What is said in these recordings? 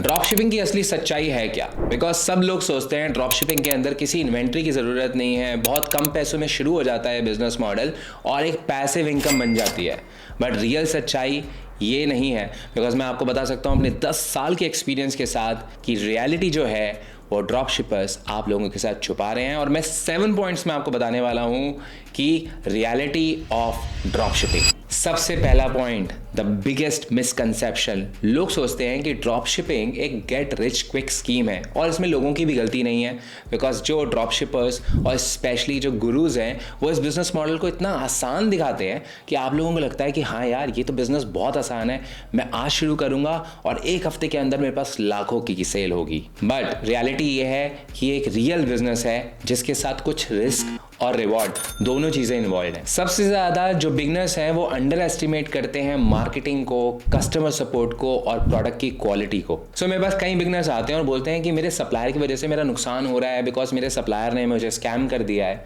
Drop shipping की असली सच्चाई है क्या? बिकॉज सब लोग सोचते हैं ड्रॉप शिपिंग के अंदर किसी इन्वेंट्री की ज़रूरत नहीं है, बहुत कम पैसों में शुरू हो जाता है बिजनेस मॉडल और एक पैसिव इनकम बन जाती है। बट रियल सच्चाई ये नहीं है। बिकॉज मैं आपको बता सकता हूँ अपने 10 साल के एक्सपीरियंस के साथ कि रियलिटी जो है वो ड्रॉप शिपर्स आप लोगों के साथ छुपा रहे हैं। और मैं 7 पॉइंट्स में आपको बताने वाला हूँ कि रियलिटी ऑफ ड्रॉप शिपिंग। सबसे पहला पॉइंट, द बिगेस्ट मिसकंसेप्शन। लोग सोचते हैं कि ड्रॉप शिपिंग एक गेट रिच क्विक स्कीम है और इसमें लोगों की भी गलती नहीं है। बिकॉज जो ड्रॉप शिपर्स और स्पेशली जो गुरुज हैं वो इस बिजनेस मॉडल को इतना आसान दिखाते हैं कि आप लोगों को लगता है कि हाँ यार ये तो बिजनेस बहुत आसान है, मैं आज शुरू करूंगा और 1 हफ्ते के अंदर मेरे पास लाखों की सेल होगी। बट रियलिटी ये है कि एक रियल बिजनेस है जिसके साथ कुछ रिस्क और रिवॉर्ड दोनों चीजें इन्वॉल्व हैं। सबसे ज्यादा जो बिगनर्स हैं वो अंडर एस्टिमेट करते हैं मार्केटिंग को, कस्टमर सपोर्ट को और प्रोडक्ट की क्वालिटी को। सो मेरे पास कई बिगनर्स आते हैं और बोलते हैं कि मेरे सप्लायर की वजह से मेरा नुकसान हो रहा है बिकॉज मेरे सप्लायर ने मुझे स्कैम कर दिया है।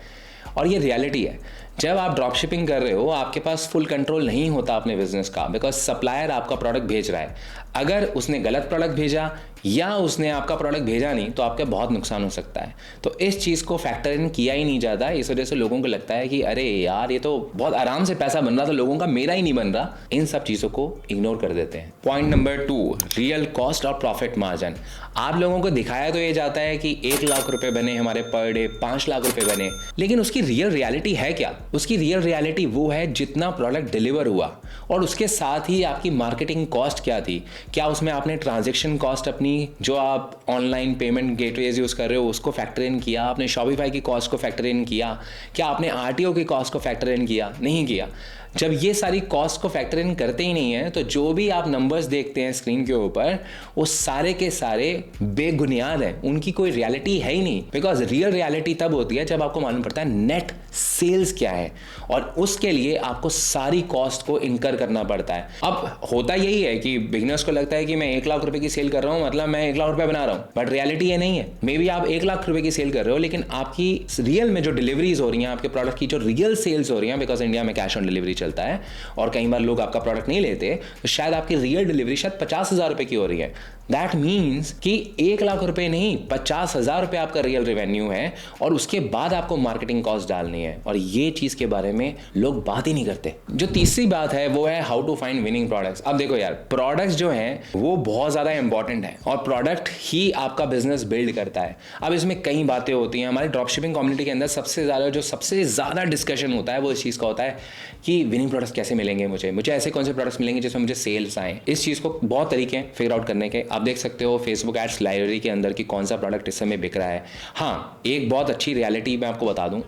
और ये रियलिटी है। जब आप ड्रॉप शिपिंग कर रहे हो आपके पास फुल कंट्रोल नहीं होता अपने बिजनेस का, बिकॉज सप्लायर आपका प्रोडक्ट भेज रहा है। अगर उसने गलत प्रोडक्ट भेजा या उसने आपका प्रोडक्ट भेजा नहीं तो आपका बहुत नुकसान हो सकता है। तो इस चीज़ को फैक्टर इन किया ही नहीं जाता। इस वजह से लोगों को लगता है कि अरे यार ये तो बहुत आराम से पैसा बन रहा था, लोगों का मेरा ही नहीं बन रहा। इन सब चीज़ों को इग्नोर कर देते हैं। पॉइंट नंबर 2, रियल कॉस्ट और प्रॉफिट मार्जिन। आप लोगों को दिखाया तो ये जाता है कि 1 लाख रुपए बने हमारे पर डे, 5 लाख रुपए बने, लेकिन उसकी रियल रियलिटी है क्या? उसकी रियल रियलिटी वो है जितना प्रोडक्ट डिलीवर हुआ और उसके साथ ही आपकी मार्केटिंग कॉस्ट क्या थी। क्या उसमें आपने ट्रांजैक्शन कॉस्ट अपनी जो आप ऑनलाइन पेमेंट गेटवेज यूज कर रहे हो उसको फैक्टर इन किया? आपने शॉपिफाई की कॉस्ट को फैक्टर इन किया? क्या आपने आरटीओ की कॉस्ट को फैक्टर इन किया? नहीं किया। जब ये सारी कॉस्ट को फैक्टर इन करते ही नहीं है तो जो भी आप नंबर्स देखते हैं स्क्रीन के ऊपर वो सारे के सारे बेबुनियाद हैं, उनकी कोई रियलिटी है ही नहीं। बिकॉज रियल रियलिटी तब होती है जब आपको मालूम पड़ता है नेट सेल्स क्या है और उसके लिए आपको सारी कॉस्ट को इनकर करना पड़ता है। अब होता यही है कि बिगिनर्स को लगता है कि मैं 1 लाख रुपए की सेल कर रहा हूं मतलब मैं 1 लाख रुपए बना रहा हूं, बट रियलिटी ये नहीं है। मे बी आप 1 लाख रुपए की सेल कर रहे हो लेकिन आपकी रियल में जो डिलीवरीज हो रही हैं, आपके प्रोडक्ट की जो रियल सेल्स हो रही हैं, बिकॉज इंडिया में कैश ऑन डिलीवरी चलता है और कई बार लोग आपका प्रोडक्ट नहीं लेते, तो शायद आपकी रियल डिलीवरी शायद 50,000 रुपए की हो रही है। दैट मीन्स कि 1 लाख रुपए नहीं 50,000 रुपए आपका रियल रेवेन्यू है और उसके बाद आपको मार्केटिंग कॉस्ट डालनी है। और ये चीज के बारे में लोग बात ही नहीं करते। जो तीसरी बात है वो है how to find winning products. अब देखो यार, प्रोडक्ट्स जो हैं वो बहुत ज्यादा इंपॉर्टेंट है और प्रोडक्ट ही आपका बिजनेस बिल्ड करता है। अब इसमें कई बातें होती हैं। हमारी ड्रॉप शिपिंग कम्युनिटी के अंदर सबसे ज्यादा डिस्कशन होता है वो इस चीज का होता है कि विनिंग प्रोडक्ट्स कैसे मिलेंगे, मुझे ऐसे कौन से प्रोडक्ट्स मिलेंगे जिसमें मुझे सेल्स आए। इस चीज को बहुत तरीके हैं फिगर आउट करने के। आप देख सकते हो फेसबुक एड्स लाइब्रेरी के अंदर कि कौन सा प्रोडक्ट इस समय बिक रहा है। हाँ, एक बहुत अच्छी रियलिटी मैं आपको बता दूं,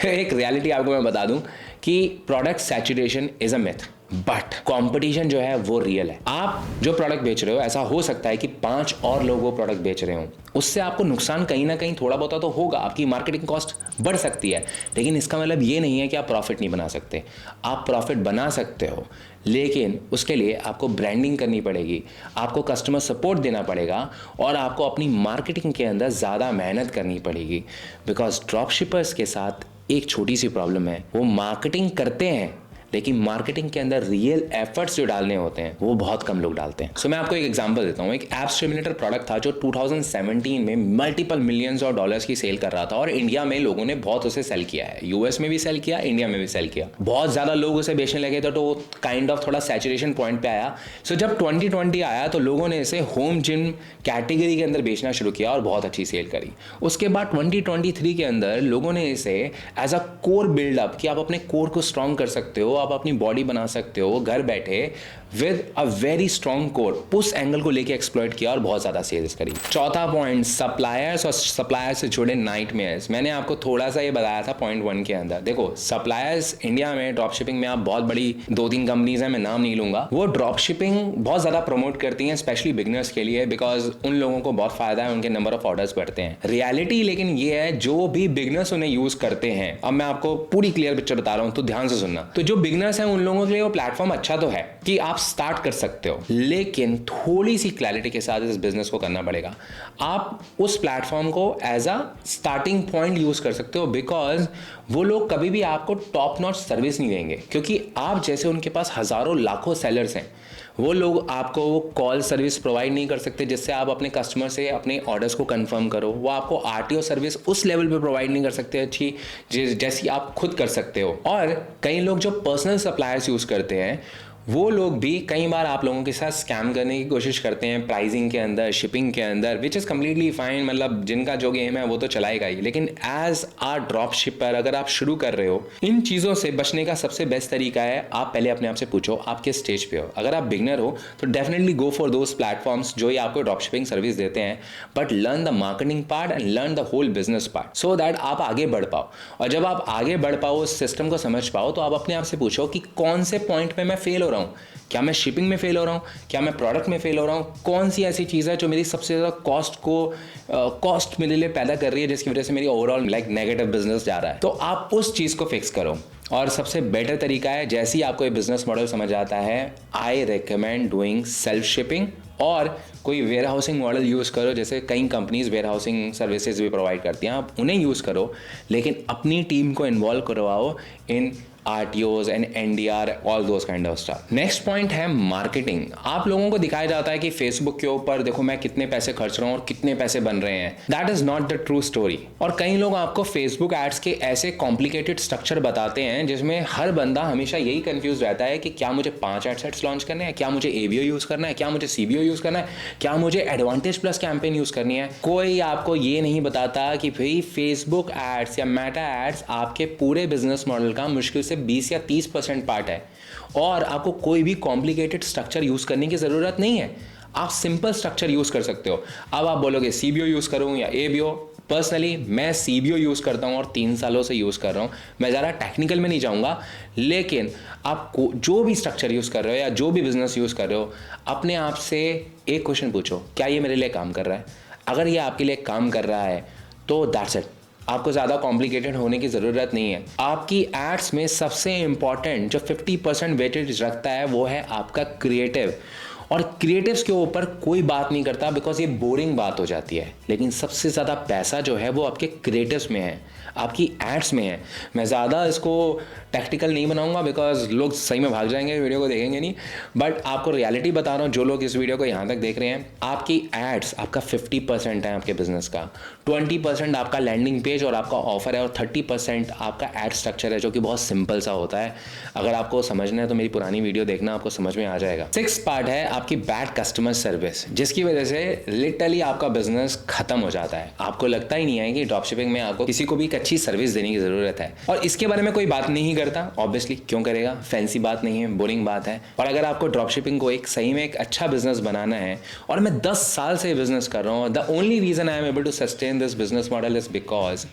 एक रियलिटी आपको मैं बता दूं कि product saturation is a myth, but competition जो है वो रियल है। आप जो प्रोडक्ट बेच रहे हो ऐसा हो सकता है कि 5 और लोग वो प्रोडक्ट बेच रहे हो, उससे आपको नुकसान कहीं ना कहीं थोड़ा बहुत तो होगा, आपकी मार्केटिंग कॉस्ट बढ़ सकती है, लेकिन इसका मतलब ये नहीं है कि आप प्रॉफिट नहीं बना सकते। आप प्रॉफिट बना सकते हो लेकिन उसके लिए आपको ब्रांडिंग करनी पड़ेगी, आपको कस्टमर सपोर्ट देना पड़ेगा और आपको अपनी मार्केटिंग के अंदर ज़्यादा मेहनत करनी पड़ेगी। बिकॉज ड्रॉप शिपर्स के साथ एक छोटी सी प्रॉब्लम है, वो मार्केटिंग करते हैं लेकिन मार्केटिंग के अंदर रियल एफर्ट्स जो डालने होते हैं वो बहुत कम लोग डालते हैं। सो मैं आपको एक एग्जांपल देता हूँ। एक ऐप स्टिमुलेटर प्रोडक्ट था जो 2017 में मल्टीपल मिलियंस ऑफ डॉलर्स की सेल कर रहा था और इंडिया में लोगों ने बहुत उसे सेल किया है। यूएस में भी सेल किया, इंडिया में भी सेल किया, बहुत ज्यादा लोग उसे बेचने लगे तो काइंड ऑफ थोड़ा सैचुरेशन पॉइंट पे आया। सो जब 2020 आया तो लोगों ने इसे होम जिम कैटेगरी के अंदर बेचना शुरू किया और बहुत अच्छी सेल करी। उसके बाद 2023 के अंदर लोगों ने इसे एज अ कोर बिल्डअप कि आप अपने कोर को स्ट्रॉन्ग कर सकते हो, आप अपनी बॉडी बना सकते हो घर बैठे with a very strong core, उस एंगल को लेके एक्सप्लॉइट किया और बहुत ज्यादा सेल्स करी। चौथा पॉइंट, सप्लायर्स और सप्लायर से जुड़े नाइटमेयर्स। मैंने आपको थोड़ा सा ये बताया था पॉइंट 1 के अंदर। देखो सप्लायर्स इंडिया में ड्रॉप शिपिंग में आप बहुत बड़ी 2-3 कंपनीज हैं, मैं नाम नहीं लूंगा, वो ड्रॉप शिपिंग बहुत ज्यादा प्रमोट करती हैं स्पेशली बिगनर्स के लिए, बिकॉज उन लोगों को बहुत फायदा है, उनके नंबर ऑफ ऑर्डर्स बढ़ते हैं। रियलिटी लेकिन ये है जो भी बिगनर्स उन्हें यूज करते हैं, अब मैं आपको पूरी क्लियर पिक्चर बता रहा हूं तो ध्यान से सुनना। तो जो बिगनर्स हैं उन लोगों के लिए वो प्लेटफॉर्म अच्छा तो है कि आप स्टार्ट कर सकते हो, लेकिन थोड़ी सी क्लैरिटी के साथ इस बिजनेस को करना पड़ेगा। आप उस प्लेटफॉर्म को as a starting point use कर सकते हो बिकॉज वो लोग कभी भी आपको टॉप नॉच सर्विस नहीं देंगे, क्योंकि आप जैसे उनके पास हजारों लाखों सेलर्स हैं, वो लोग आपको वो कॉल सर्विस प्रोवाइड नहीं कर सकते जिससे आप अपने कस्टमर से अपने ऑर्डर्स को कंफर्म करो। वो आपको आरटीओ सर्विस उस लेवल पे प्रोवाइड नहीं कर सकते अच्छी जैसी आप खुद कर सकते हो। और कई लोग जो पर्सनल सप्लायर्स यूज़ करते हैं वो लोग भी कई बार आप लोगों के साथ स्कैम करने की कोशिश करते हैं प्राइसिंग के अंदर, शिपिंग के अंदर, विच इज़ कम्प्लीटली फाइन। मतलब जिनका जो गेम है वो तो चलाएगा ही। लेकिन एज आ ड्रॉप शिपर अगर आप शुरू कर रहे हो, इन चीज़ों से बचने का सबसे बेस्ट तरीका है आप पहले अपने आप से पूछो आप किस स्टेज पे हो। अगर आप बिगनर हो तो definitely go for those platforms जो ही आपको ड्रॉप शिपिंग सर्विस देते हैं, but learn the marketing part and learn the whole business part so that आप आगे बढ़ पाओ। और जब आप आगे बढ़ पाओ, उस सिस्टम को समझ पाओ, तो आप अपने आप से पूछो कि कौन से पॉइंट पे मैं फेल हो रहा हूँ। क्या मैं शिपिंग में फेल हो रहा हूँ? क्या मैं प्रोडक्ट में फेल हो रहा हूँ? कौन सी ऐसी चीज़ है जो मेरी सबसे ज़्यादा कॉस्ट मेरे लिए पैदा कर रही है जिसकी वजह से मेरी ओवरऑल नेगेटिव बिजनेस जा रहा है? तो आप उस चीज़ को फिक्स करो। और सबसे बेटर तरीका है, जैसे ही आपको ये बिजनेस मॉडल समझ आता है, I recommend doing self shipping और कोई वेयर हाउसिंग मॉडल यूज़ करो। जैसे कई कंपनीज वेयर हाउसिंग सर्विसेज भी प्रोवाइड करती हैं, आप उन्हें यूज़ करो, लेकिन अपनी टीम को इन्वॉल्व करवाओ इन RTOs and NDR, all those kind of stuff. Next point है मार्केटिंग। आप लोगों को दिखाया जाता है कि फेसबुक के ऊपर देखो मैं कितने पैसे खर्च रहा हूँ और कितने पैसे बन रहे हैं। That is not the true story. और कई लोग आपको फेसबुक एड्स के ऐसे कॉम्प्लिकेटेड स्ट्रक्चर बताते हैं जिसमें हर बंदा हमेशा यही कंफ्यूज रहता है कि क्या मुझे 5 एड सेट्स लॉन्च करने हैं, क्या मुझे ABO यूज करना है, क्या मुझे CBO यूज करना है, क्या मुझे एडवांटेज प्लस कैंपेन यूज करनी है। कोई आपको ये नहीं बताता कि भाई फेसबुक एड्स या मेटा एड्स आपके पूरे बिजनेस मॉडल का मुश्किल से 20 या 30% पार्ट है। और आपको कोई भी कॉम्प्लिकेटेड स्ट्रक्चर यूज करने की जरूरत नहीं है, आप सिंपल स्ट्रक्चर यूज कर सकते हो। अब आप बोलोगे CBO यूज करूं या ABO। पर्सनली मैं CBO यूज करता हूं और 3 सालों से यूज कर रहा हूं। मैं ज़्यादा टेक्निकल में नहीं जाऊंगा, लेकिन आप जो भी स्ट्रक्चर यूज कर रहे हो या जो भी बिजनेस यूज कर रहे हो, अपने आप से एक क्वेश्चन पूछो, क्या ये मेरे लिए काम कर रहा है? अगर ये आपके लिए काम कर रहा है तो दैट्स इट। आपको ज़्यादा कॉम्प्लिकेटेड होने की ज़रूरत नहीं है। आपकी एड्स में सबसे इंपॉर्टेंट जो 50% वेटेज रखता है वो है आपका क्रिएटिव। और क्रिएटिव्स के ऊपर कोई बात नहीं करता बिकॉज ये बोरिंग बात हो जाती है, लेकिन सबसे ज़्यादा पैसा जो है वो आपके क्रिएटिव्स में है, आपकी एड्स में है। मैं ज़्यादा इसको टेक्निकल नहीं बनाऊंगा बिकॉज लोग सही में भाग जाएंगे, वीडियो को देखेंगे नहीं, बट आपको रियलिटी बता रहा हूँ। जो लोग इस वीडियो को यहाँ तक देख रहे हैं, आपकी एड्स आपका 50% है आपके बिजनेस का, 20% आपका लैंडिंग पेज और आपका ऑफर है, और 30% आपका एड स्ट्रक्चर है जो कि बहुत सिंपल सा होता है। अगर आपको समझना है तो मेरी पुरानी वीडियो देखना, आपको समझ में आ जाएगा। 6 पार्ट है आपकी बैड कस्टमर सर्विस, जिसकी वजह से लिटरली आपका बिजनेस खत्म हो जाता है। आपको लगता ही नहीं है कि ड्रॉपशिपिंग में आपको किसी को भी एक अच्छी सर्विस देने की जरूरत है, और इसके बारे में कोई बात नहीं करता। ऑब्वियसली क्यों करेगा, फैंसी बात नहीं है, बोरिंग बात है। और अगर आपको ड्रॉपशिपिंग को एक सही में एक अच्छा बिजनेस बनाना है, और मैं 10 साल से बिजनेस कर रहा हूँ, the only reason I am able to sustain this business model is because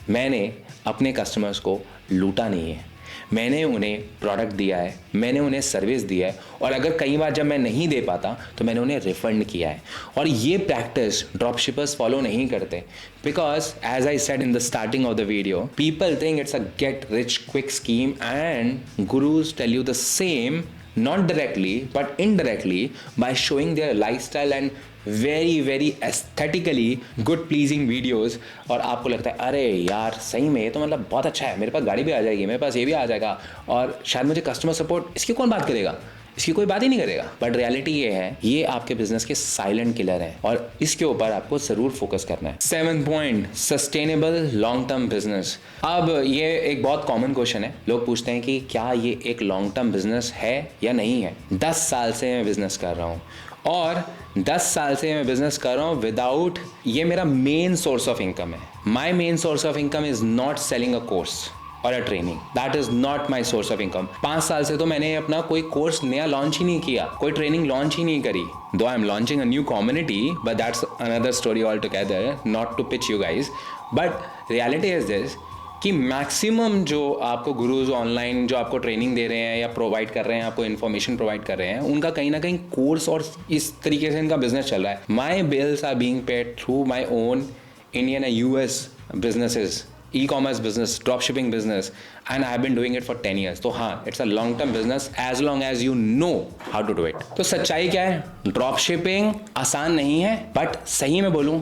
मैंने अपने कस्टमर्स को लूटा नहीं है। मैंने उन्हें प्रोडक्ट दिया है, मैंने उन्हें सर्विस दिया है, और अगर कई बार जब मैं नहीं दे पाता तो मैंने उन्हें रिफंड किया है। और ये प्रैक्टिस ड्रॉप शिपर्स फॉलो नहीं करते because as I said in the starting of the video, people think it's a get rich quick scheme and gurus tell you the same, not directly but indirectly by showing their lifestyle and very aesthetically good pleasing videos। और आपको लगता है अरे यार सही में ये तो मतलब बहुत अच्छा है, मेरे पास गाड़ी भी आ जाएगी, मेरे पास ये भी आ जाएगा, और शायद मुझे कस्टमर सपोर्ट, इसकी कौन बात करेगा, इसकी कोई बात ही नहीं करेगा। बट रियलिटी ये है, ये आपके बिजनेस के साइलेंट किलर हैं, और इसके ऊपर आपको जरूर फोकस करना है। 7th point, sustainable long term business. अब ये एक बहुत कॉमन क्वेश्चन है, लोग पूछते हैं कि क्या ये एक लॉन्ग टर्म बिजनेस है या नहीं है। 10 साल से मैं बिजनेस कर रहा हूँ, और 10 साल से मैं बिजनेस कर रहा हूँ विदाउट, ये मेरा मेन सोर्स ऑफ इनकम है। My main source of income is not selling a course और a training, that is not my source of income. 5 साल से तो मैंने अपना कोई कोर्स नया लॉन्च ही नहीं किया, कोई ट्रेनिंग लॉन्च ही नहीं करी। Though I am launching a new community, but that's another story all together, not to pitch you guys. But reality is this कि मैक्सिमम जो आपको गुरुज ऑनलाइन जो आपको ट्रेनिंग दे रहे हैं या प्रोवाइड कर रहे हैं, आपको इन्फॉर्मेशन प्रोवाइड कर रहे हैं, उनका कहीं ना कहीं कोर्स और इस तरीके से इनका बिजनेस चल रहा है। My bills are being paid through my own Indian and US businesses, e-commerce business, drop shipping business, and I have been doing it for 10 years. तो हाँ, it's a long term business as long as you know how to do it. तो सच्चाई क्या है, drop shipping आसान नहीं है, but सही में बोलूँ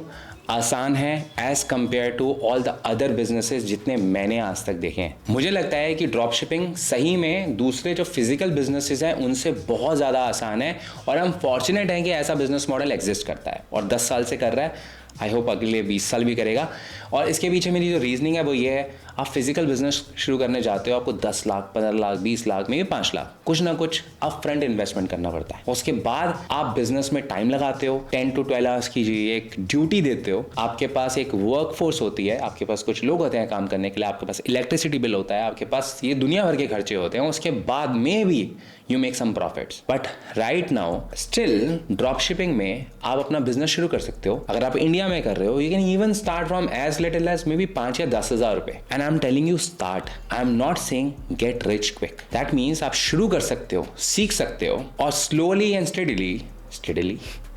आसान है as compared to all the other businesses जितने मैंने आज तक देखे हैं। मुझे लगता है कि ड्रॉप शिपिंग सही में दूसरे जो फिजिकल बिजनेसेस हैं उनसे बहुत ज़्यादा आसान है, और हम फॉर्चुनेट हैं कि ऐसा बिजनेस मॉडल एग्जिस्ट करता है और 10 साल से कर रहा है। आई होप अगले 20 साल भी करेगा। और इसके पीछे मेरी जो रीजनिंग है वो ये है, आप फिजिकल बिजनेस शुरू करने जाते हो, आपको 10 लाख 15 लाख 20 लाख में भी 5 लाख कुछ ना कुछ अप फ्रंट इन्वेस्टमेंट करना पड़ता है। उसके बाद आप बिजनेस में टाइम लगाते हो, 10 to 12 आवर्स की एक ड्यूटी देते हो, आपके पास एक वर्क फोर्स होती है, आपके पास कुछ लोग होते हैं काम करने के लिए, आपके पास इलेक्ट्रिसिटी बिल होता है, आपके पास ये दुनिया भर के खर्चे होते हैं। उसके बाद में भी you make some profits. But right now still drop shipping में आप अपना बिजनेस शुरू कर सकते हो। अगर आप इंडिया में कर रहे हो, you can even start from as little as may be 5 या 10 हज़ार रुपए। And I am telling you start, I am not saying get rich quick. That means आप शुरू कर सकते हो, सीख सकते हो, और slowly and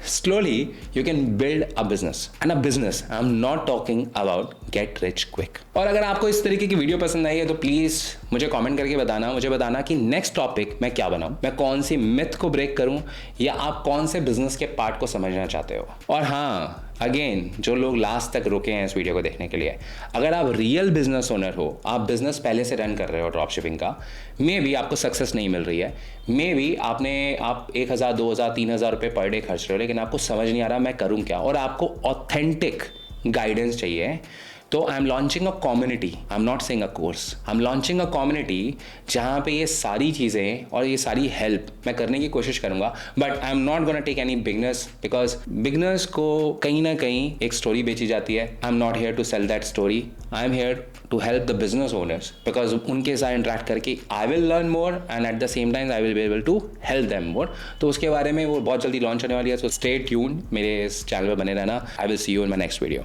slowly you can build a business. And a business, I'm not talking about get rich quick. और अगर आपको इस तरीके की वीडियो पसंद आई है तो प्लीज मुझे कमेंट करके मुझे बताना कि नेक्स्ट टॉपिक मैं क्या बनाऊं, मैं कौन सी मिथ को ब्रेक करूं, या आप कौन से बिजनेस के पार्ट को समझना चाहते हो। और हाँ, अगेन जो लोग लास्ट तक रुके हैं इस वीडियो को देखने के लिए, अगर आप रियल बिजनेस ओनर हो, आप बिजनेस पहले से रन कर रहे हो ड्रॉप शिपिंग का, मे बी आपको सक्सेस नहीं मिल रही है, मे बी आप 1,000 2,000 3,000 रुपये पर डे खर्च रहे हो, लेकिन आपको समझ नहीं आ रहा मैं करूँ क्या, और आपको ऑथेंटिक गाइडेंस चाहिए, तो आई am launching a community. I am not saying a course, I am launching a community जहाँ पे ये सारी चीज़ें और ये सारी हेल्प मैं करने की कोशिश करूँगा। But I am not gonna take any beginners, because beginners को कहीं ना कहीं एक स्टोरी बेची जाती है। I am not here to sell that story, I am here to help the business owners, because उनके साथ इंटरेक्ट करके I will learn more and at the same time I will be able to help them more. तो उसके बारे में वो बहुत जल्दी लॉन्च होने वाली है, सो स्टे ट्यून्ड, मेरे इस चैनल पर बने रहना। I will see you in my next video.